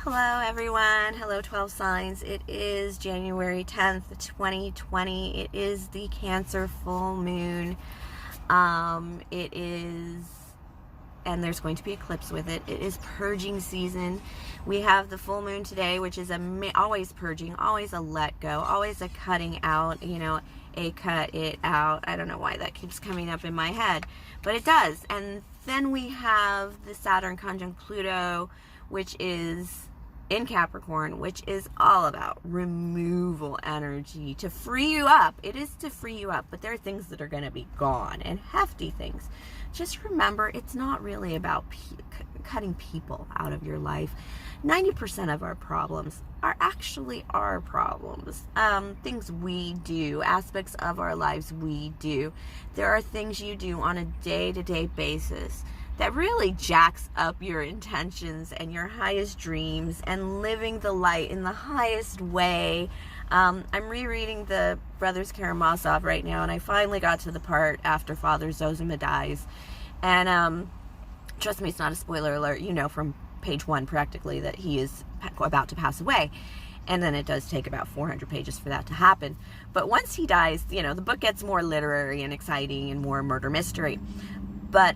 Hello everyone, hello 12 signs. It is January 10th, 2020. It is the Cancer full moon. It is, and there's going to be eclipse with it. It is purging season. We have the full moon today, which is always purging, always a let go, always a cutting out, a cut it out. I don't know why that keeps coming up in my head, but it does. And then we have the Saturn conjunct Pluto, which is in Capricorn, which is all about removal energy to free you up. It is to free you up, but there are things that are going to be gone, and hefty things. Just remember, it's not really about cutting people out of your life. 90% of our problems are actually our problems. Things we do, aspects of our lives we do. There are things you do on a day-to-day basis that really jacks up your intentions and your highest dreams and living the light in the highest way. I'm rereading the Brothers Karamazov right now, and I finally got to the part after Father Zosima dies. And trust me, it's not a spoiler alert. You know from page 1 practically that he is about to pass away. And then it does take about 400 pages for that to happen. But once he dies, the book gets more literary and exciting and more murder mystery. But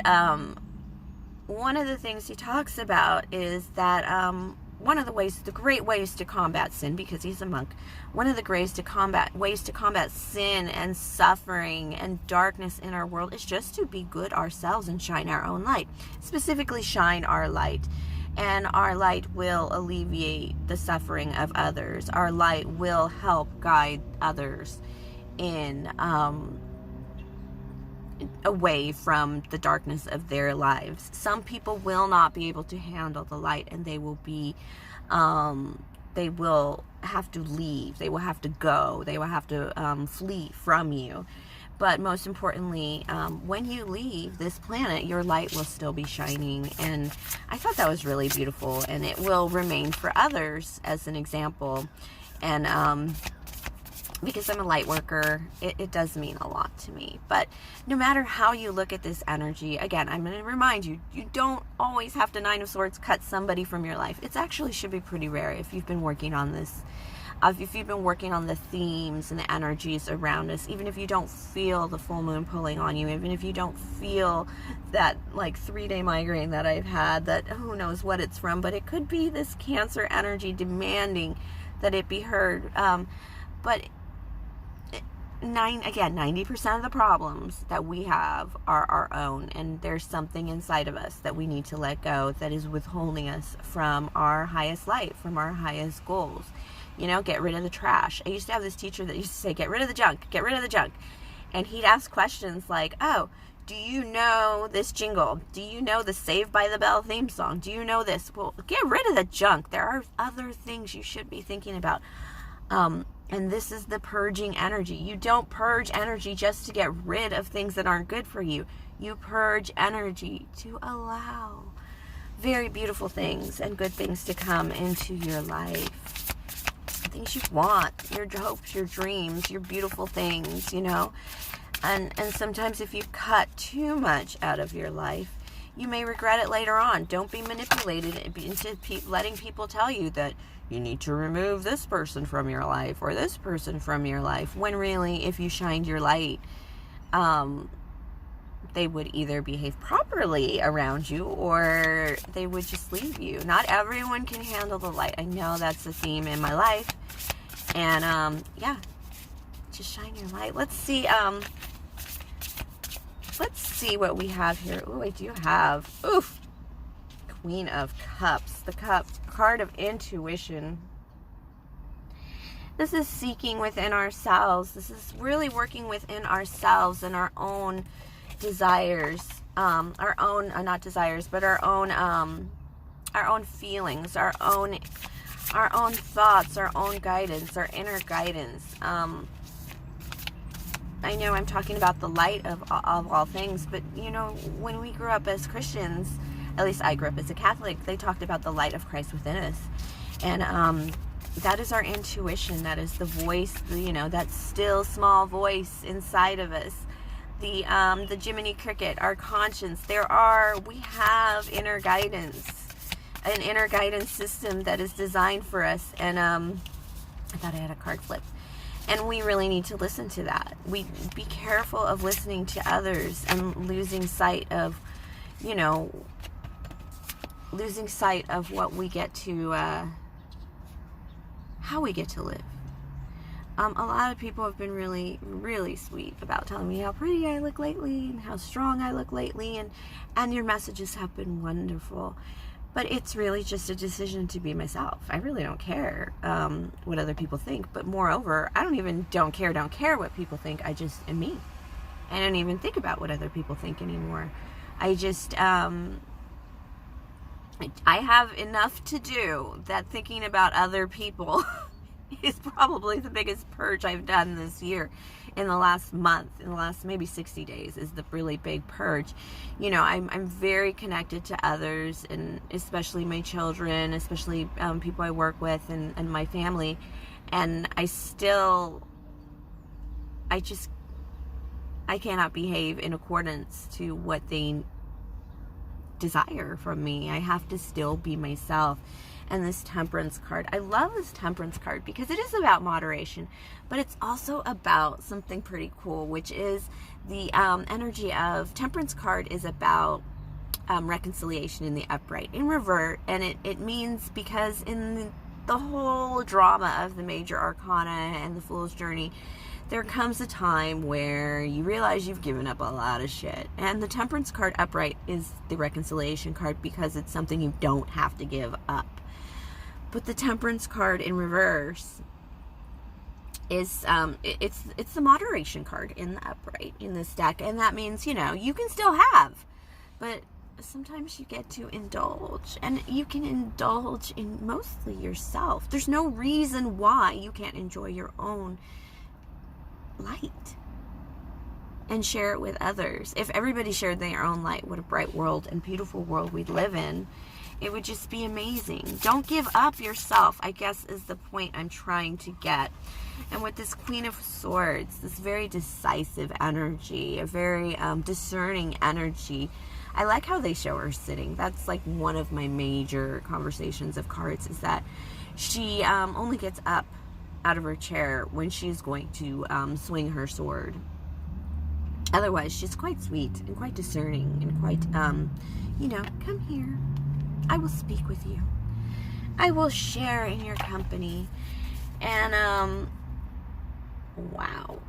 one of the things he talks about is that one of the great ways to combat sin, because he's a monk, one of the ways to combat sin and suffering and darkness in our world is just to be good ourselves and shine our own light. Specifically, shine our light. And our light will alleviate the suffering of others. Our light will help guide others in away from the darkness of their lives. Some people will not be able to handle the light, and they will have to leave. They will have to go. They will have to flee from you. But most importantly, when you leave this planet, your light will still be shining. And I thought that was really beautiful, and it will remain for others as an example. And because I'm a light worker, it does mean a lot to me. But no matter how you look at this energy, again, I'm going to remind you, you don't always have to Nine of Swords cut somebody from your life. It actually should be pretty rare if you've been working on this. If you've been working on the themes and the energies around us, even if you don't feel the full moon pulling on you, even if you don't feel that 3-day migraine that I've had, that who knows what it's from, but it could be this Cancer energy demanding that it be heard. But 90% of the problems that we have are our own, and there's something inside of us that we need to let go that is withholding us from our highest light, from our highest goals. Get rid of the trash. I used to have this teacher that used to say, get rid of the junk, get rid of the junk. And he'd ask questions like, oh, do you know this jingle? Do you know the Saved by the Bell theme song? Do you know this? Well, get rid of the junk. There are other things you should be thinking about. And this is the purging energy. You don't purge energy just to get rid of things that aren't good for you. You purge energy to allow very beautiful things and good things to come into your life. Things you want, your hopes, your dreams, your beautiful things, And sometimes if you cut too much out of your life, you may regret it later on. Don't be manipulated into letting people tell you that you need to remove this person from your life or this person from your life, when really, if you shined your light, they would either behave properly around you or they would just leave you. Not everyone can handle the light. I know that's the theme in my life. And yeah, just shine your light. Let's see what we have here. Oh, I do have Queen of Cups, the card of intuition. This is seeking within ourselves. This is really working within ourselves and our own desires, our own not desires, but our own feelings, our own thoughts, our own guidance, our inner guidance. I know I'm talking about the light of all things, but when we grew up as Christians, at least I grew up as a Catholic, they talked about the light of Christ within us. And that is our intuition. That is the voice, that still small voice inside of us. The Jiminy Cricket, our conscience. We have inner guidance. an inner guidance system that is designed for us. And I thought I had a card flip. And we really need to listen to that. We be careful of listening to others and losing sight of, you know, losing sight of what we get to, how we get to live. A lot of people have been really, really sweet about telling me how pretty I look lately and how strong I look lately, and your messages have been wonderful. But it's really just a decision to be myself. I really don't care what other people think. But moreover, I don't care what people think. I just am me. I don't even think about what other people think anymore. I just, I have enough to do that thinking about other people is probably the biggest purge I've done this year. In the last month, in the last maybe 60 days is the really big purge. You know, I'm very connected to others, and especially my children, especially people I work with, and my family. And I cannot behave in accordance to what they desire from me. I have to still be myself. And this Temperance card, I love this Temperance card because it is about moderation, but it's also about something pretty cool, which is the energy of Temperance card is about reconciliation in the upright, in revert. And it means, because in the whole drama of the major arcana and the Fool's Journey, there comes a time where you realize you've given up a lot of shit. And the Temperance card upright is the reconciliation card because it's something you don't have to give up. But the Temperance card in reverse is it's the moderation card in the upright in this deck, and that means, you know, you can still have, but sometimes you get to indulge, and you can indulge in mostly yourself. There's no reason why you can't enjoy your own light and share it with others. If everybody shared their own light, what a bright world and beautiful world we'd live in. It would just be amazing. Don't give up yourself, I guess, is the point I'm trying to get. And with this Queen of Swords, this very decisive energy, a very discerning energy. I like how they show her sitting. That's like one of my major conversations of cards, is that she only gets up out of her chair when she's going to swing her sword. Otherwise, she's quite sweet and quite discerning and quite, you know, come here. I will speak with you. I will share in your company. And, wow.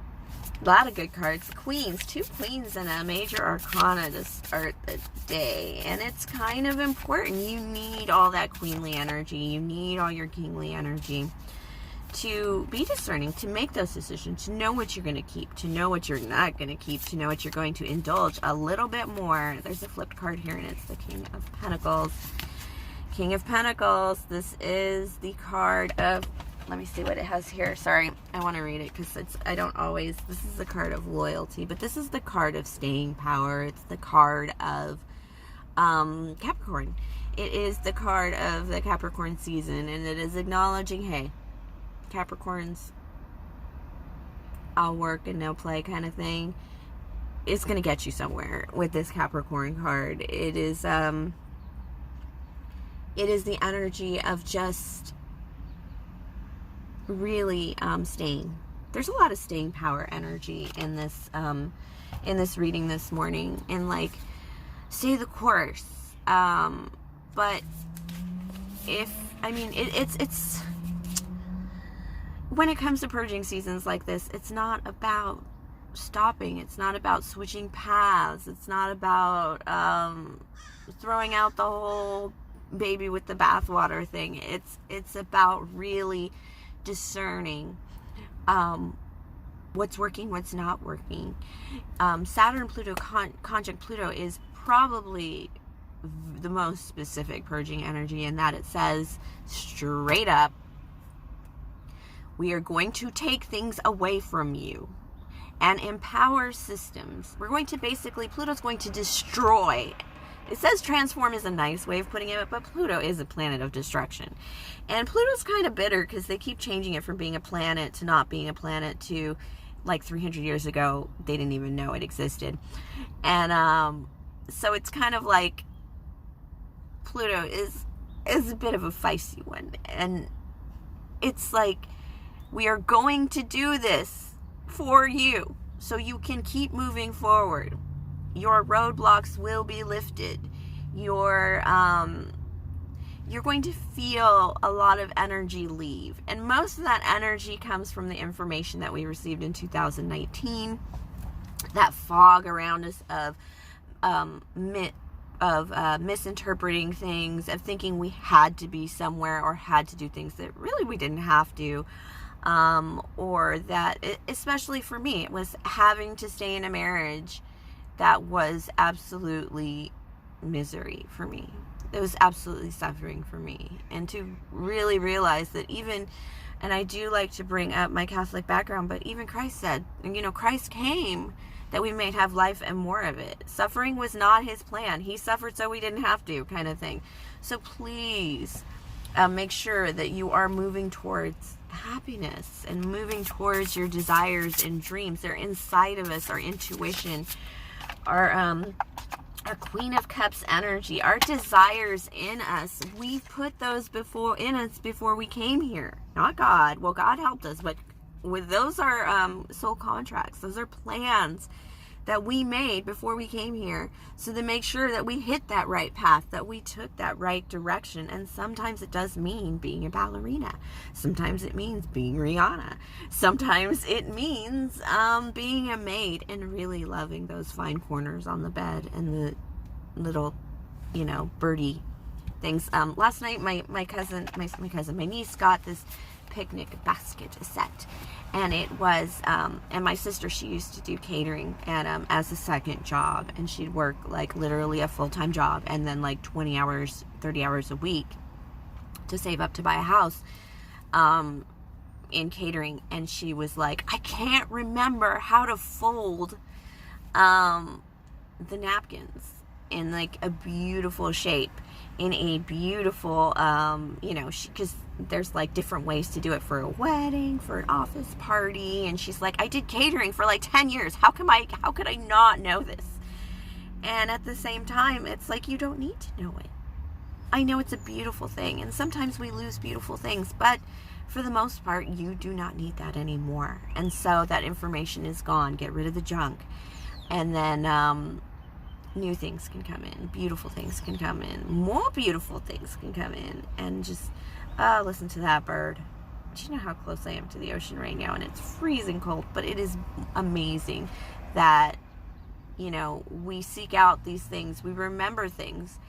A lot of good cards. Queens. 2 queens and a major arcana to start the day. And it's kind of important. You need all that queenly energy. You need all your kingly energy to be discerning, to make those decisions, to know what you're going to keep, to know what you're not going to keep, to know what you're going to indulge a little bit more. There's a flipped card here, and it's the King of Pentacles. King of Pentacles. This is the card of, let me see what it has here. Sorry, I want to read it because I don't always, this is the card of loyalty, but this is the card of staying power. It's the card of Capricorn. It is the card of the Capricorn season, and it is acknowledging, hey, Capricorns, I'll work and no play kind of thing. It's going to get you somewhere with this Capricorn card. It is the energy of just really staying. There's a lot of staying power energy in this reading this morning, and like, stay the course. But if, I mean, it's when it comes to purging seasons like this, it's not about stopping. It's not about switching paths. It's not about throwing out the whole baby with the bathwater thing. It's about really discerning what's working, what's not working. Saturn Pluto conjunct Pluto is probably the most specific purging energy, in that it says straight up, we are going to take things away from you and empower systems. We're going to basically, Pluto's going to destroy. It says transform is a nice way of putting it, but Pluto is a planet of destruction. And Pluto's kind of bitter because they keep changing it from being a planet to not being a planet to, like, 300 years ago, they didn't even know it existed. And so it's kind of like Pluto is is a bit of a feisty one. And it's like, we are going to do this for you so you can keep moving forward. Your roadblocks will be lifted. You're going to feel a lot of energy leave. And most of that energy comes from the information that we received in 2019. That fog around us of misinterpreting things, of thinking we had to be somewhere or had to do things that really we didn't have to. Or that, especially for me, it was having to stay in a marriage that was absolutely misery for me. It was absolutely suffering for me. And to really realize that even, and I do like to bring up my Catholic background, but even Christ said, Christ came that we may have life and more of it. Suffering was not his plan. He suffered so we didn't have to, kind of thing. So please make sure that you are moving towards happiness and moving towards your desires and dreams. They're inside of us, our intuition, our Queen of Cups energy, our desires in us. We put those in us before we came here, not God. Well, God helped us, but those are soul contracts. Those are plans that we made before we came here, so to make sure that we hit that right path, that we took that right direction. And sometimes it does mean being a ballerina. Sometimes it means being Rihanna. Sometimes it means being a maid and really loving those fine corners on the bed and the little, birdie things. Last night, my niece got this picnic basket set, and it was and my sister, she used to do catering and as a second job, and she'd work like literally a full-time job and then like 20 hours 30 hours a week to save up to buy a house in catering. And she was like, I can't remember how to fold the napkins in like a beautiful shape, in a beautiful because there's like different ways to do it for a wedding, for an office party. And she's like, I did catering for like 10 years. How could I not know this? And at the same time, it's like, you don't need to know it. I know it's a beautiful thing, and sometimes we lose beautiful things, but for the most part, you do not need that anymore. And so that information is gone. Get rid of the junk. And then new things can come in. Beautiful things can come in. More beautiful things can come in. And just listen to that bird. Do you know how close I am to the ocean right now? And it's freezing cold, but it is amazing that, we seek out these things. We remember things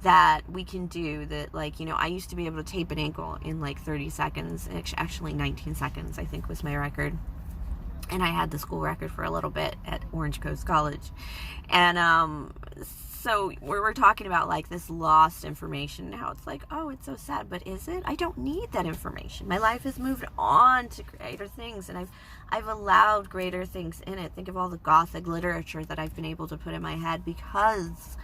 that we can do that, like, I used to be able to tape an ankle in like 30 seconds. Actually 19 seconds, I think, was my record. And I had the school record for a little bit at Orange Coast College. And so we're talking about like this lost information now. It's like, oh, it's so sad, but is it? I don't need that information. My life has moved on to greater things, and I've allowed greater things in it. Think of all the Gothic literature that I've been able to put in my head because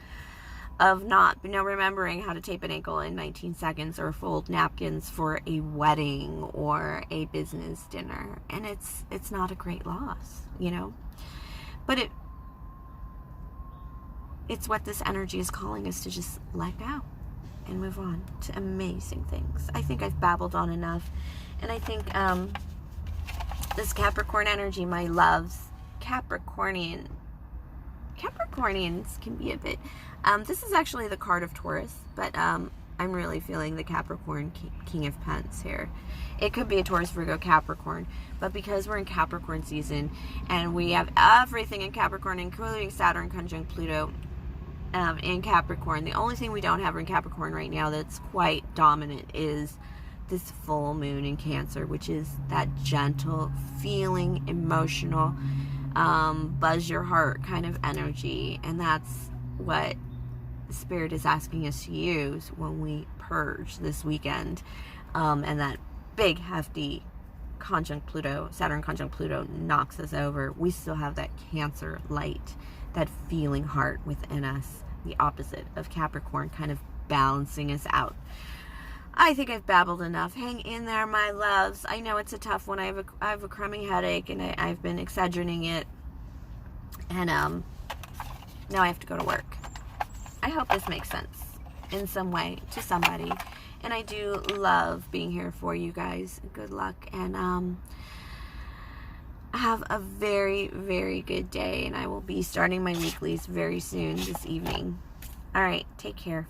of not, remembering how to tape an ankle in 19 seconds or fold napkins for a wedding or a business dinner. And it's not a great loss, but it's what this energy is calling us to just let go and move on to amazing things. I think I've babbled on enough. And I think this Capricorn energy, my loves, Capricornians can be a bit, this is actually the card of Taurus, but I'm really feeling the Capricorn King of Pents here. It could be a Taurus, Virgo, Capricorn, but because we're in Capricorn season and we have everything in Capricorn, including Saturn conjunct Pluto in Capricorn, the only thing we don't have in Capricorn right now that's quite dominant is this full moon in Cancer, which is that gentle, feeling, emotional, buzz your heart kind of energy. And that's what Spirit is asking us to use when we purge this weekend. And that big hefty conjunct Pluto, Saturn conjunct Pluto, knocks us over. We still have that Cancer light, that feeling heart within us, the opposite of Capricorn, kind of balancing us out. I think I've babbled enough. Hang in there, my loves. I know it's a tough one. I have a crummy headache, and I've been exaggerating it. And now I have to go to work. I hope this makes sense in some way to somebody. And I do love being here for you guys. Good luck, and have a very, very good day. And I will be starting my weeklies very soon this evening. All right, take care.